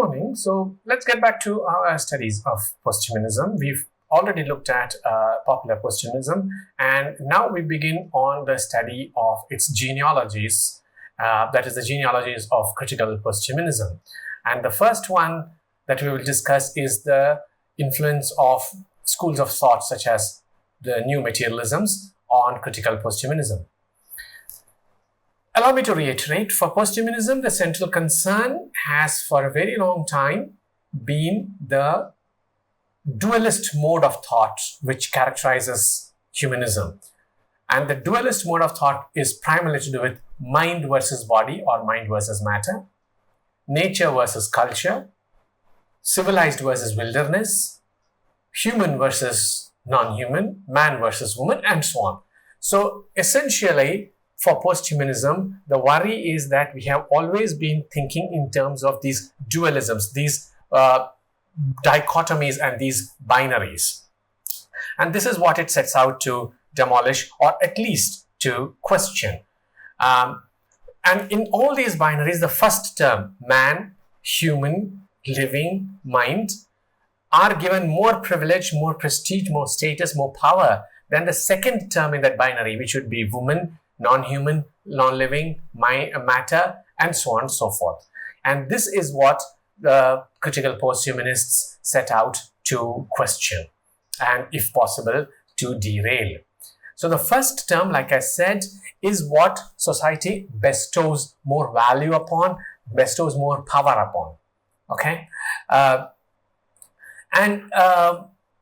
morning. So let's get back to our studies of posthumanism. We've already looked at popular posthumanism, and now we begin on the study of its genealogies, that is the genealogies of critical posthumanism. And the first one that we will discuss is the influence of schools of thought such as the new materialisms on critical posthumanism. Allow me to reiterate, for posthumanism, the central concern has for a very long time been the dualist mode of thought which characterizes humanism. And the dualist mode of thought is primarily to do with mind versus body or mind versus matter, nature versus culture, civilized versus wilderness, human versus non-human, man versus woman, and so on. So essentially, for posthumanism, the worry is that we have always been thinking in terms of these dualisms, these dichotomies and these binaries. And this is what it sets out to demolish, or at least to question. And in all these binaries, the first term, man, human, living, mind, are given more privilege, more prestige, more status, more power than the second term in that binary, which would be woman, non-human, non-living, matter, and so on and so forth. And this is what the critical posthumanists set out to question and, if possible, to derail. So the first term, like I said, is what society bestows more value upon, bestows more power upon. Okay?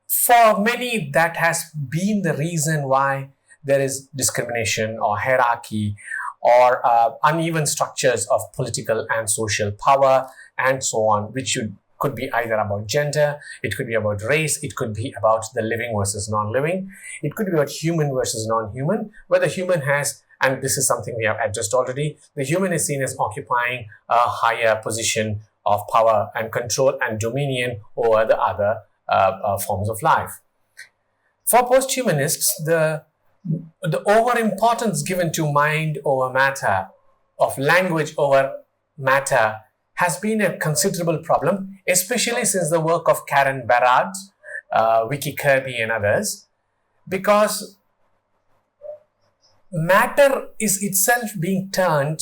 For many, that has been the reason why there is discrimination or hierarchy or uneven structures of political and social power and so on, which could be either about gender, it could be about race, it could be about the living versus non-living, it could be about human versus non-human, where the human has, and this is something we have addressed already, the human is seen as occupying a higher position of power and control and dominion over the other forms of life. For posthumanists, the overimportance given to mind over matter, of language over matter, has been a considerable problem, especially since the work of Karen Barad, Vicky Kirby, and others, because matter is itself being turned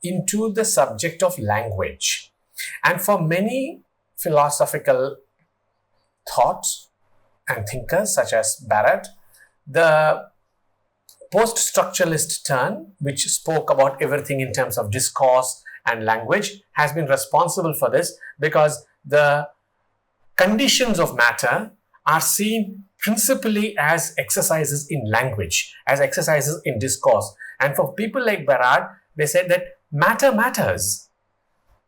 into the subject of language. And for many philosophical thoughts and thinkers such as Barad, the post-structuralist turn, which spoke about everything in terms of discourse and language, has been responsible for this, because the conditions of matter are seen principally as exercises in language, as exercises in discourse. And for people like Barad, they said that matter matters.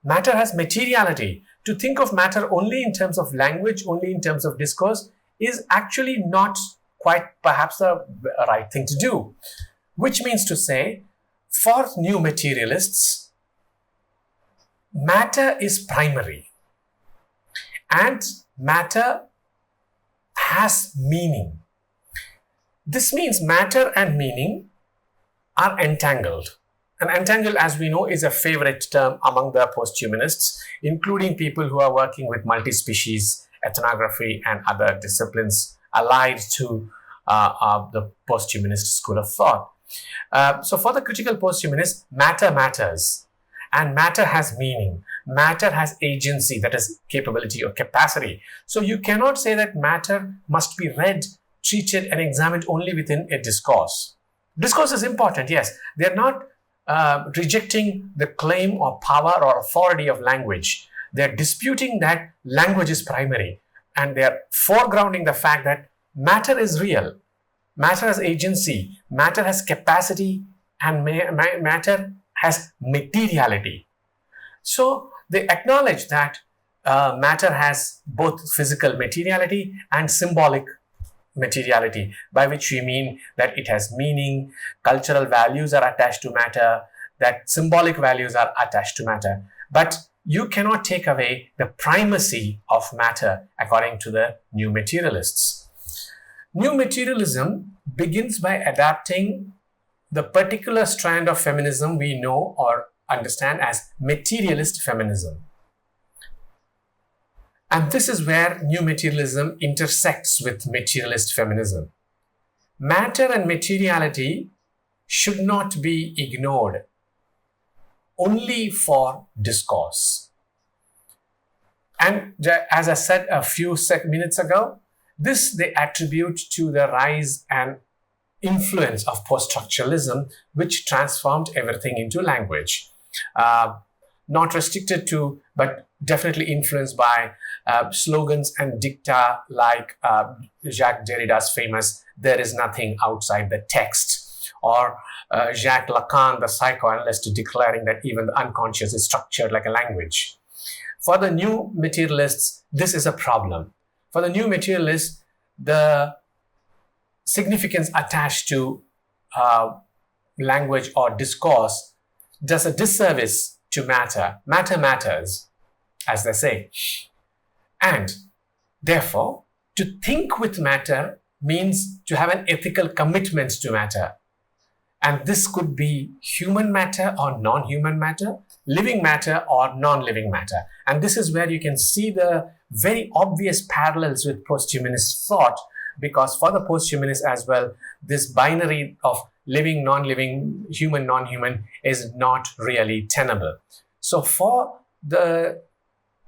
Matter has materiality. To think of matter only in terms of language, only in terms of discourse, is actually not quite perhaps the right thing to do. Which means to say, for new materialists, matter is primary. And matter has meaning. This means matter and meaning are entangled. And entangled, as we know, is a favorite term among the posthumanists, including people who are working with multi-species ethnography and other disciplines allied to the posthumanist school of thought. So for the critical posthumanists, matter matters. And matter has meaning. Matter has agency, that is capability or capacity. So you cannot say that matter must be read, treated, and examined only within a discourse. Discourse is important, yes. They're not rejecting the claim or power or authority of language. They're disputing that language is primary. And they're foregrounding the fact that matter is real. Matter has agency. Matter has capacity. And matter has materiality. So they acknowledge that matter has both physical materiality and symbolic materiality, by which we mean that it has meaning, cultural values are attached to matter, that symbolic values are attached to matter. But you cannot take away the primacy of matter according to the new materialists. New materialism begins by adapting the particular strand of feminism we know or understand as materialist feminism. And this is where new materialism intersects with materialist feminism. Matter and materiality should not be ignored only for discourse. And as I said a few minutes ago, this they attribute to the rise and influence of post-structuralism, which transformed everything into language. Not restricted to, but definitely influenced by slogans and dicta like Jacques Derrida's famous "There is nothing outside the text," or Jacques Lacan, the psychoanalyst, declaring that even the unconscious is structured like a language. For the new materialists, this is a problem. For the new materialists, the significance attached to language or discourse does a disservice to matter. Matter matters, as they say. And therefore, to think with matter means to have an ethical commitment to matter. And this could be human matter or non-human matter, living matter or non-living matter. And this is where you can see the very obvious parallels with post-humanist thought, because for the post-humanists as well, this binary of living, non-living, human, non-human is not really tenable. So for the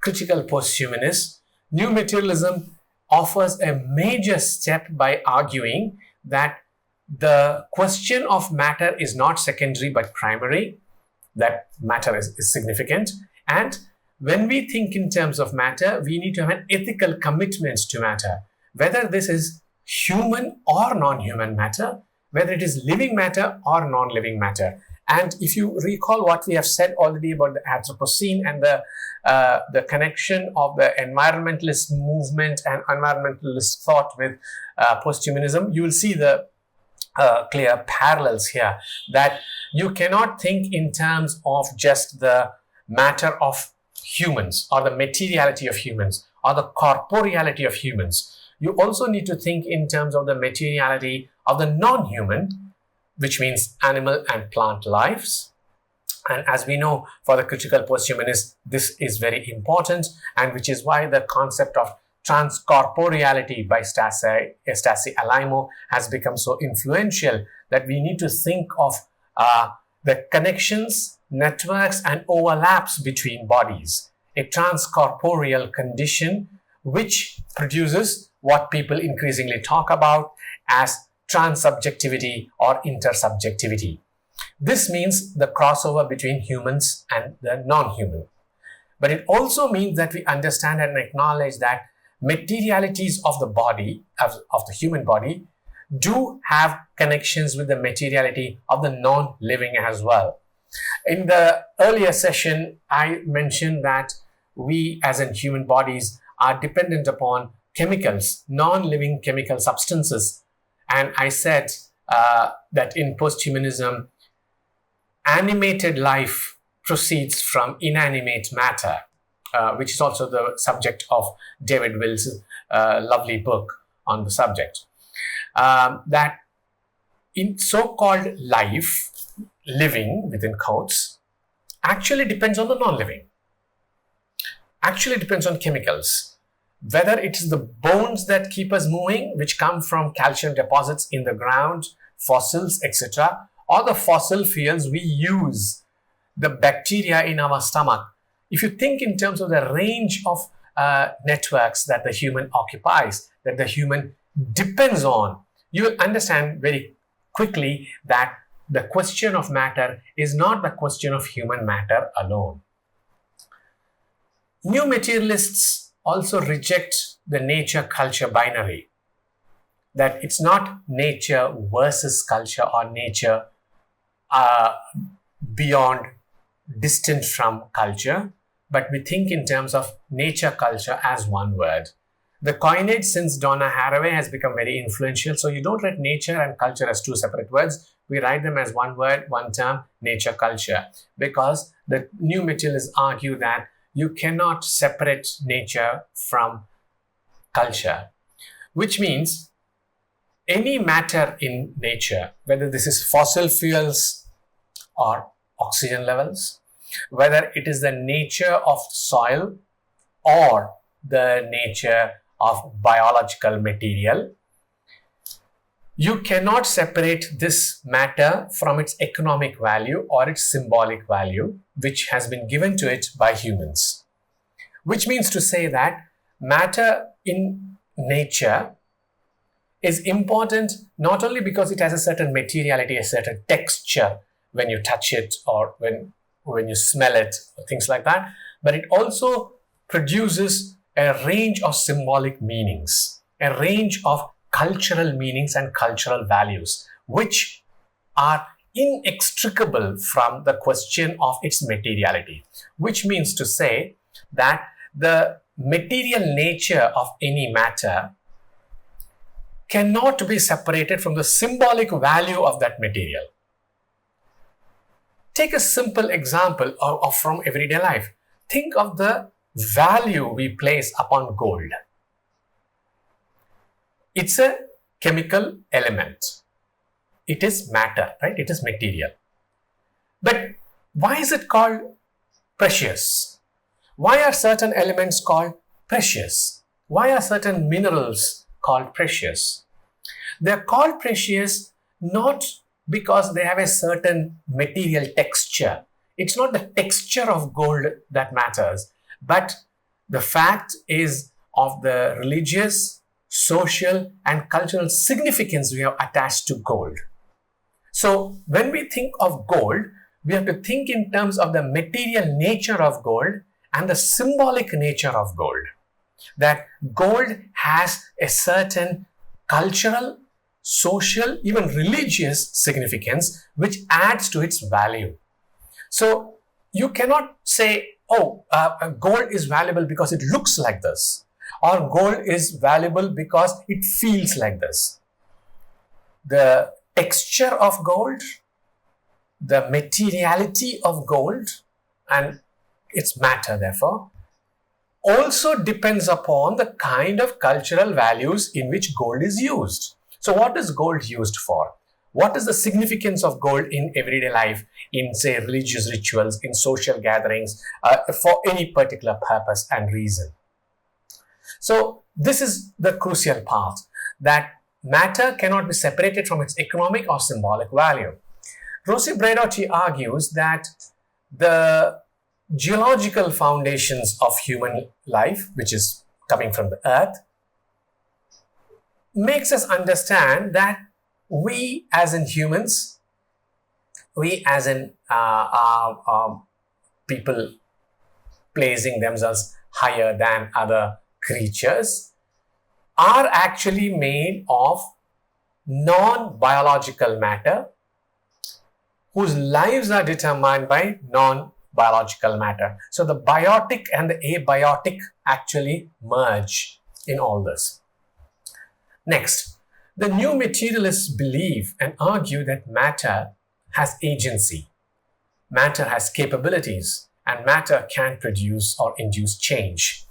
critical post-humanists, new materialism offers a major step by arguing that the question of matter is not secondary but primary, that matter is significant. And when we think in terms of matter, we need to have an ethical commitment to matter, whether this is human or non-human matter, whether it is living matter or non-living matter. And if you recall what we have said already about the Anthropocene and the connection of the environmentalist movement and environmentalist thought with post-humanism, you will see the clear parallels here, that you cannot think in terms of just the matter of humans or the materiality of humans or the corporeality of humans. You also need to think in terms of the materiality of the non-human, which means animal and plant lives. And as we know, for the critical post-humanists, this is very important, and which is why the concept of transcorporeality by Stasi Alaimo has become so influential, that we need to think of the connections, networks, and overlaps between bodies. A transcorporeal condition which produces what people increasingly talk about as transsubjectivity or intersubjectivity. This means the crossover between humans and the non-human. But it also means that we understand and acknowledge that materialities of the body, of the human body, do have connections with the materiality of the non-living as well. In the earlier session, I mentioned that we as in human bodies are dependent upon chemicals, non-living chemical substances. And I said that in post-humanism, animated life proceeds from inanimate matter, which is also the subject of David Will's lovely book on the subject. That in so-called life, living within quotes, actually depends on the non-living. Actually depends on chemicals. Whether it is the bones that keep us moving, which come from calcium deposits in the ground, fossils, etc., or the fossil fuels we use, the bacteria in our stomach. If you think in terms of the range of networks that the human occupies, that the human depends on, you will understand very quickly that the question of matter is not the question of human matter alone. New materialists also reject the nature-culture binary, that it's not nature versus culture or nature beyond, distant from culture, but we think in terms of nature-culture as one word. The coinage since Donna Haraway has become very influential, so you don't write nature and culture as two separate words. We write them as one word, one term, nature-culture, because the new materialists argue that you cannot separate nature from culture, which means any matter in nature, whether this is fossil fuels or oxygen levels, whether it is the nature of soil or the nature of biological material, you cannot separate this matter from its economic value or its symbolic value, which has been given to it by humans. Which means to say that matter in nature is important not only because it has a certain materiality, a certain texture when you touch it or when you smell it, or things like that, but it also produces a range of symbolic meanings, a range of cultural meanings and cultural values, which are inextricable from the question of its materiality. Which means to say that the material nature of any matter cannot be separated from the symbolic value of that material. Take a simple example of from everyday life. Think of the value we place upon gold. It's a chemical element. It is matter, right? It is material. But why is it called precious? Why are certain elements called precious? Why are certain minerals called precious? They're called precious not because they have a certain material texture. It's not the texture of gold that matters, but the fact is of the religious, social, and cultural significance we have attached to gold. So when we think of gold, we have to think in terms of the material nature of gold and the symbolic nature of gold. That gold has a certain cultural, social, even religious significance which adds to its value. So you cannot say, oh, gold is valuable because it looks like this, or gold is valuable because it feels like this. The texture of gold, the materiality of gold, and its matter, therefore, also depends upon the kind of cultural values in which gold is used. So what is gold used for? What is the significance of gold in everyday life, in, say, religious rituals, in social gatherings, for any particular purpose and reason? So this is the crucial part, that matter cannot be separated from its economic or symbolic value. Rossi Braidotti argues that the geological foundations of human life, which is coming from the earth, makes us understand that we as in humans, we as in people placing themselves higher than other creatures, are actually made of non-biological matter whose lives are determined by non-biological matter. So the biotic and the abiotic actually merge in all this. Next, the new materialists believe and argue that matter has agency, matter has capabilities, and matter can produce or induce change.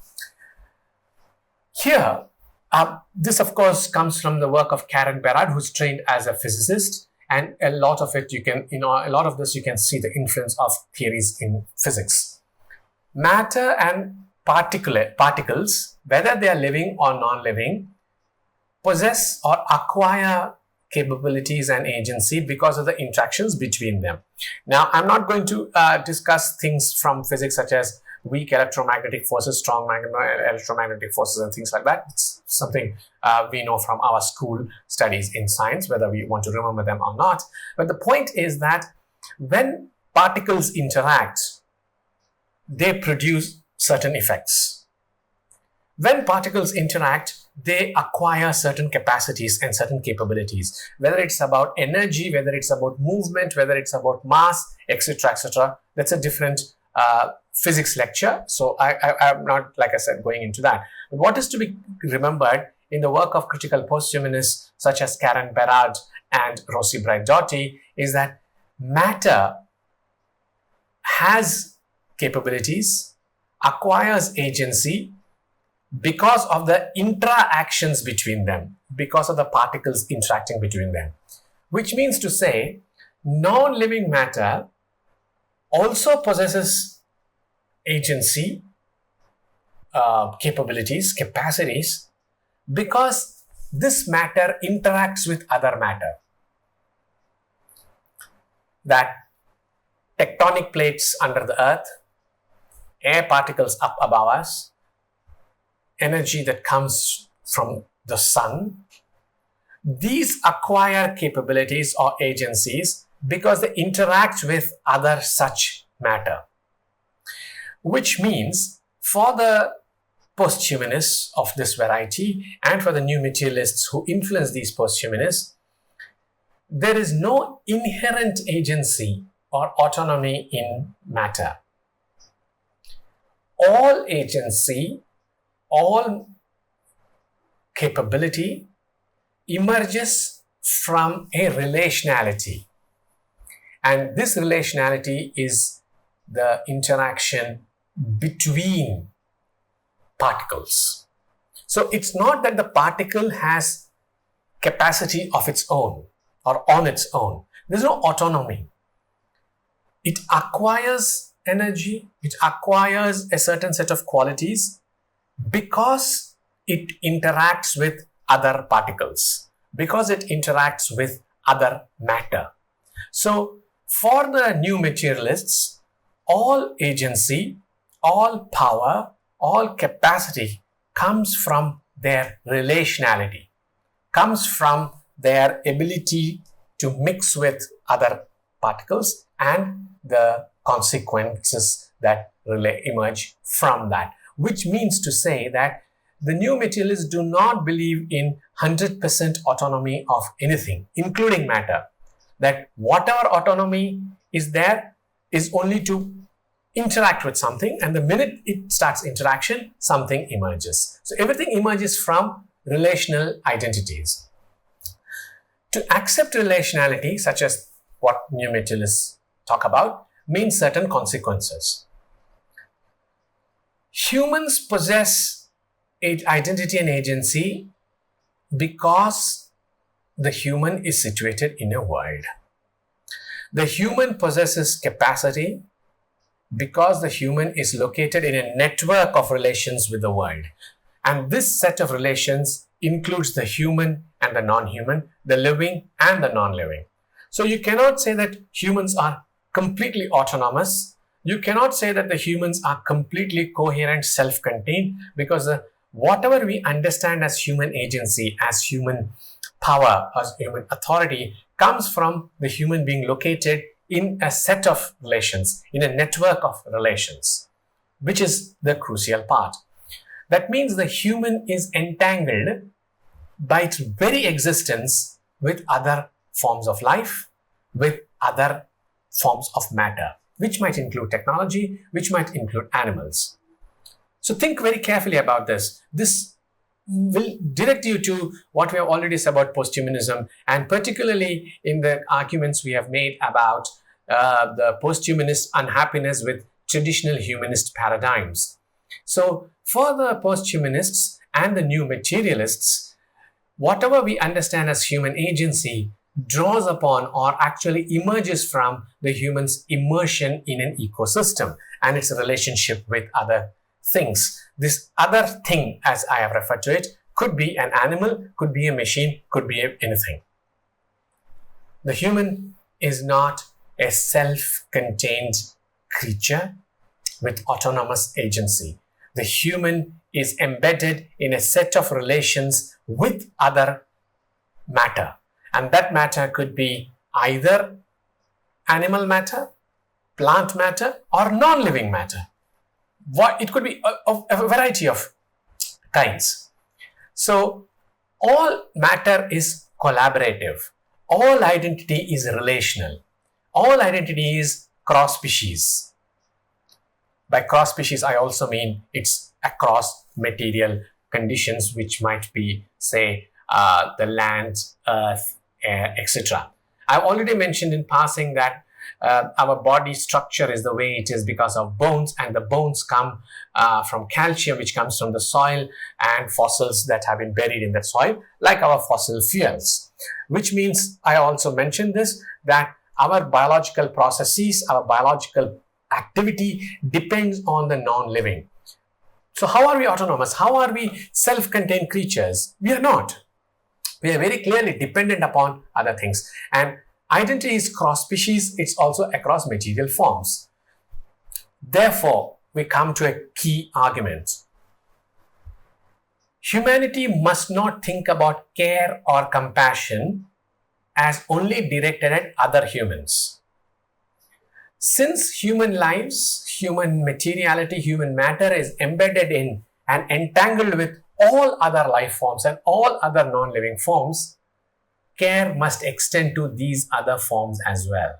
Here, this of course comes from the work of Karen Barad, who's trained as a physicist, and a lot of it you can, a lot of this you can see the influence of theories in physics. Matter and particles, whether they are living or non-living, possess or acquire capabilities and agency because of the interactions between them. Now, I'm not going to discuss things from physics such as weak electromagnetic forces, strong electromagnetic forces, and things like that. It's something we know from our school studies in science, whether we want to remember them or not. But the point is that when particles interact, they produce certain effects. When particles interact, they acquire certain capacities and certain capabilities, whether it's about energy, whether it's about movement, whether it's about mass, etc., etc. That's a different physics lecture. So I'm not, like I said, going into that. But what is to be remembered in the work of critical posthumanists such as Karen Barad and Rossi Braidotti is that matter has capabilities, acquires agency, because of the interactions between them, because of the particles interacting between them. Which means to say, non-living matter also possesses agency capabilities, capacities, because this matter interacts with other matter. That tectonic plates under the earth, air particles up above us, energy that comes from the sun, these acquire capabilities or agencies because they interact with other such matter. Which means for the posthumanists of this variety and for the new materialists who influence these posthumanists, there is no inherent agency or autonomy in matter. All agency, all capability emerges from a relationality. And this relationality is the interaction between particles. So it's not that the particle has capacity of its own or on its own. There's no autonomy. It acquires energy, it acquires a certain set of qualities because it interacts with other particles, because it interacts with other matter. So for the new materialists, all agency, all power, all capacity comes from their relationality, comes from their ability to mix with other particles and the consequences that emerge from that. Which means to say that the new materialists do not believe in 100% autonomy of anything, including matter. That whatever autonomy is there is only to interact with something, and the minute it starts interaction, something emerges. So everything emerges from relational identities. To accept relationality, such as what new materialists talk about, means certain consequences. Humans possess identity and agency because the human is situated in a world. The human possesses capacity because the human is located in a network of relations with the world. And this set of relations includes the human and the non-human, the living and the non-living. So you cannot say that humans are completely autonomous. You cannot say that the humans are completely coherent, self-contained, because whatever we understand as human agency, as human power, as human authority, comes from the human being located in a set of relations, in a network of relations, which is the crucial part. That means the human is entangled by its very existence with other forms of life, with other forms of matter, which might include technology, which might include animals. So think very carefully about this. This will direct you to what we have already said about posthumanism, and particularly in the arguments we have made about the posthumanist unhappiness with traditional humanist paradigms. So for the posthumanists and the new materialists, whatever we understand as human agency draws upon or actually emerges from the human's immersion in an ecosystem and its relationship with other things. This other thing, as I have referred to it, could be an animal, could be a machine, could be anything. The human is not a self-contained creature with autonomous agency. The human is embedded in a set of relations with other matter. And that matter could be either animal matter, plant matter, or non-living matter. It could be a variety of kinds. So all matter is collaborative. All identity is relational. All identity is cross-species. By cross-species, I also mean it's across material conditions, which might be, say, the land, earth, air, etc. I've already mentioned in passing that our body structure is the way it is because of bones, and the bones come from calcium, which comes from the soil, and fossils that have been buried in that soil, like our fossil fuels. Which means, I also mentioned this, that our biological processes, our biological activity depends on the non-living. So how are we autonomous? How are we self-contained creatures? We are not. We are very clearly dependent upon other things. And identity is cross-species. It's also across material forms. Therefore, we come to a key argument. Humanity must not think about care or compassion as only directed at other humans. Since human lives, human materiality, human matter is embedded in and entangled with all other life forms and all other non-living forms, care must extend to these other forms as well.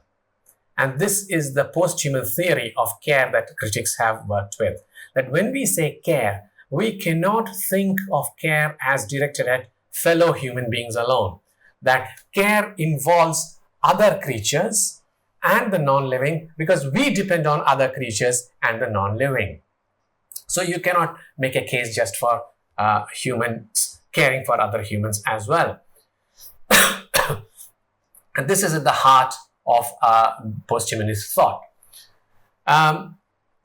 And this is the post-human theory of care that critics have worked with. That when we say care, we cannot think of care as directed at fellow human beings alone. That care involves other creatures and the non-living, because we depend on other creatures and the non-living. So you cannot make a case just for humans caring for other humans as well. And this is at the heart of post-humanist thought.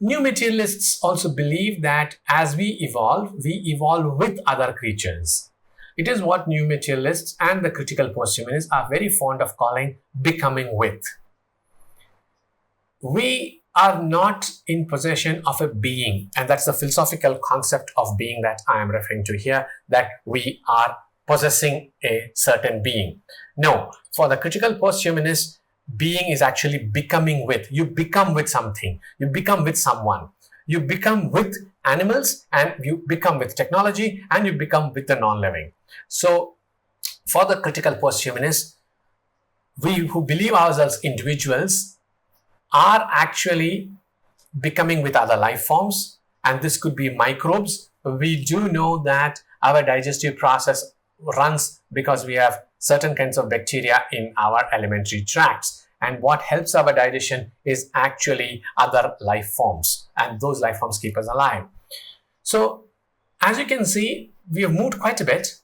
New materialists also believe that as we evolve with other creatures. It is what new materialists and the critical post-humanists are very fond of calling becoming with. We are not in possession of a being, and that's the philosophical concept of being that I am referring to here, that we are possessing a certain being. No, for the critical post-humanist, being is actually becoming with. You become with something, you become with someone, you become with animals, and you become with technology, and you become with the non-living. So for the critical post-humanists, we who believe ourselves individuals are actually becoming with other life forms, and this could be microbes. We do know that our digestive process runs because we have certain kinds of bacteria in our alimentary tracts, and what helps our digestion is actually other life forms, and those life forms keep us alive. So as you can see, we have moved quite a bit,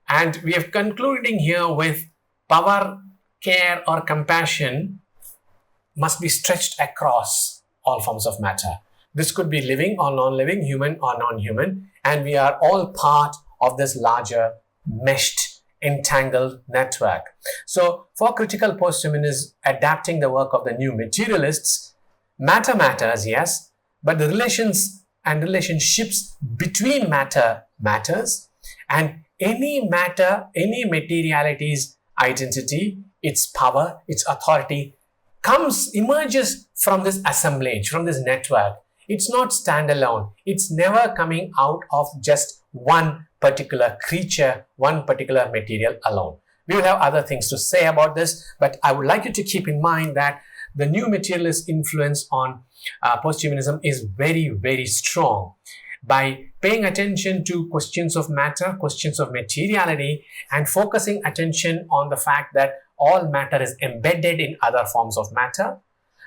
and we are concluding here with power, care, or compassion must be stretched across all forms of matter. This could be living or non-living, human or non-human, and we are all part of this larger meshed, entangled network. So for critical post-humanists adapting the work of the new materialists, matter matters, yes, but the relations and relationships between matter matters, and any matter, any materiality's identity, its power, its authority emerges from this assemblage, from this network. It's not standalone. It's never coming out of just one particular creature, one particular material alone. We will have other things to say about this, but I would like you to keep in mind that the new materialist influence on posthumanism is very, very strong. By paying attention to questions of matter, questions of materiality, and focusing attention on the fact that all matter is embedded in other forms of matter,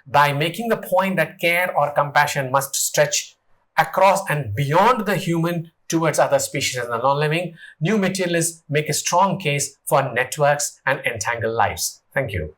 by making the point that care or compassion must stretch across and beyond the human towards other species and the non-living, new materialists make a strong case for networks and entangled lives. Thank you.